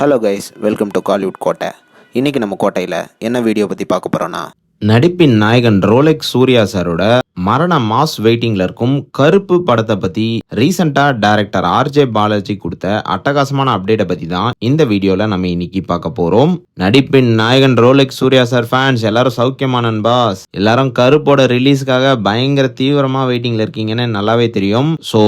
Hello guys, welcome to Kollywood கோட்டை. இன்றைக்கி நம்ம கோட்டையில் என்ன வீடியோ பற்றி பார்க்க போகிறோன்னா, நடிப்பின் நாயகன் ரோலெக்ஸ் சூர்யா சாரோட மரண மாஸ் வெயிட்டிங்ல இருக்கும் கருப்பு படத்தை பத்தி ரீசெண்டா டைரக்டர் ஆர்ஜே பாலாஜி கொடுத்த அட்டகாசமான அப்டேட்டை பத்தி தான் இந்த வீடியோல நம்ம இன்னைக்கு பார்க்க போறோம். நடிப்பின் நாயகன் ரோலெக்ஸ் சூர்யா சார் ஃபேன்ஸ் எல்லாரும் சௌக்கியமான பாஸ், எல்லாரும் கருப்போட ரிலீஸ்க்காக பயங்கர தீவிரமா வெயிட்டிங்ல இருக்கீங்கன்னு நல்லாவே தெரியும். ஸோ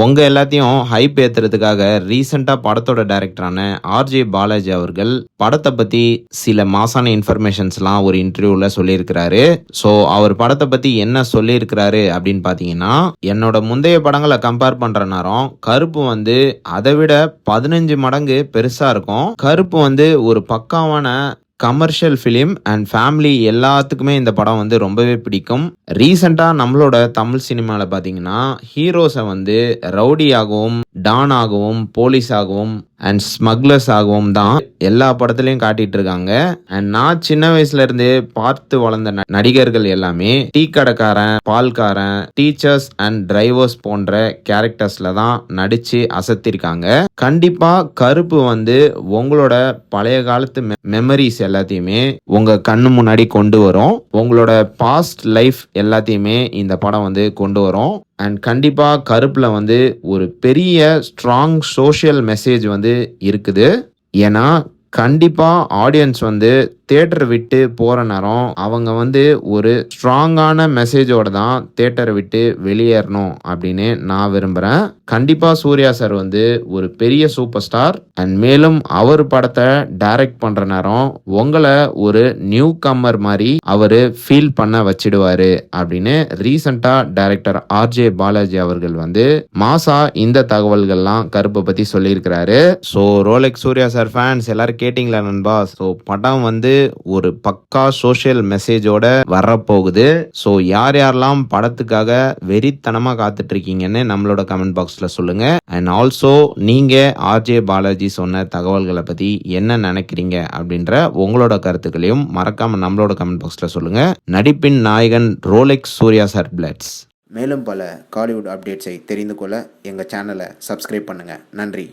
உங்க எல்லாத்தையும் ஹைப் ஏத்துறதுக்காக ரீசெண்டா படத்தோட டைரக்டரான ஆர்ஜே பாலாஜி அவர்கள் படத்தை பத்தி சில மாசான இன்ஃபர்மேஷன்ஸ்லாம் ஒரு இன்டர்வியூல சொல்லியிருக்கிறாரு. ஸோ அவர் படத்தை பத்தி என்ன சொல்லியிருக்கிறாரு அப்படின்னு பாத்தீங்கன்னா, என்னோட முந்தைய படங்களை கம்பேர் பண்ற நேரம் கருப்பு வந்து அதை விட 15 மடங்கு பெருசா இருக்கும். கருப்பு வந்து ஒரு பக்காவான கமர்ஷியல் ஃபிலிம் அண்ட் ஃபேமிலி எல்லாத்துக்குமே இந்த படம் வந்து ரொம்பவே பிடிக்கும். ரீசெண்டாக நம்மளோட தமிழ் சினிமாவில் பார்த்தீங்கன்னா ஹீரோஸை வந்து ரவுடியாகவும் டானாகவும் போலீஸாகவும் அண்ட் ஸ்மக்லர்ஸ் ஆகவும் தான் எல்லா படத்துலையும் காட்டிட்டு இருக்காங்க. அண்ட் நான் சின்ன வயசுல இருந்து பார்த்து வளர்ந்த நடிகர்கள் எல்லாமே டீ கடைக்காரன், பால்காரன், டீச்சர்ஸ் அண்ட் டிரைவர்ஸ் போன்ற கேரக்டர்ஸ்ல தான் நடிச்சு அசத்திருக்காங்க. கண்டிப்பா கருப்பு வந்து உங்களோட பழைய காலத்து மெமரிஸ் எல்லாத்தையுமே உங்க கண்ணு முன்னாடி கொண்டு வரும். உங்களோட பாஸ்ட் லைஃப் எல்லாத்தையுமே இந்த படம் வந்து கொண்டு வரும். அண்ட் கண்டிப்பாக கருப்பில் வந்து ஒரு பெரிய ஸ்ட்ராங் சோஷியல் மெசேஜ் வந்து இருக்குது. ஏன்னா கண்டிப்பாக ஆடியன்ஸ் வந்து தியேட்டரை விட்டு போகிற நேரம் அவங்க வந்து ஒரு ஸ்ட்ராங்கான மெசேஜோட தான் தியேட்டரை விட்டு வெளியேறணும் அப்படின்னு நான் விரும்புகிறேன். கண்டிப்பாக சூர்யா சார் வந்து ஒரு பெரிய சூப்பர் ஸ்டார். அண்ட் மேலும் அவர் படத்தை டைரக்ட் பண்ணுற நேரம் உங்களை ஒரு நியூ கம்மர் மாதிரி அவர் ஃபீல் பண்ண வச்சிடுவாரு அப்படின்னு ரீசெண்டாக டைரக்டர் ஆர்ஜே பாலாஜி அவர்கள் வந்து மாசா இந்த தகவல்கள்லாம் கருப்பை பற்றி சொல்லியிருக்கிறாரு. So Rolex Suriya sir fans எல்லாரும் கேட்டிங்களா நண்பா? ஸோ படம் வந்து ஒரு பக்கா சோஷியல் மெசேஜோட வரப்போகுது. ஸோ யார் யாரெல்லாம் படத்துக்காக வெறித்தனமா காத்துட்டு இருக்கீங்கன்னு நம்மளோட கமெண்ட் பாக்ஸ்ல சொல்லுங்க. அண்ட் ஆல்சோ நீங்க ஆர்ஜே பாலாஜி சொன்ன தகவல்களை பத்தி என்ன நினைக்கிறீங்க அப்படின்ற உங்களோட கருத்துக்களையும் மறக்காம நம்மளோட கமெண்ட் பாக்ஸ்ல சொல்லுங்க. நடிப்பின் நாயகன் ரோலெக்ஸ் சூர்யா சார் பிளட்ஸ். மேலும் பல காலிவுட் அப்டேட்ஸை தெரிந்து கொள்ள எங்கள் சேனலை சப்ஸ்கிரைப் பண்ணுங்கள். நன்றி.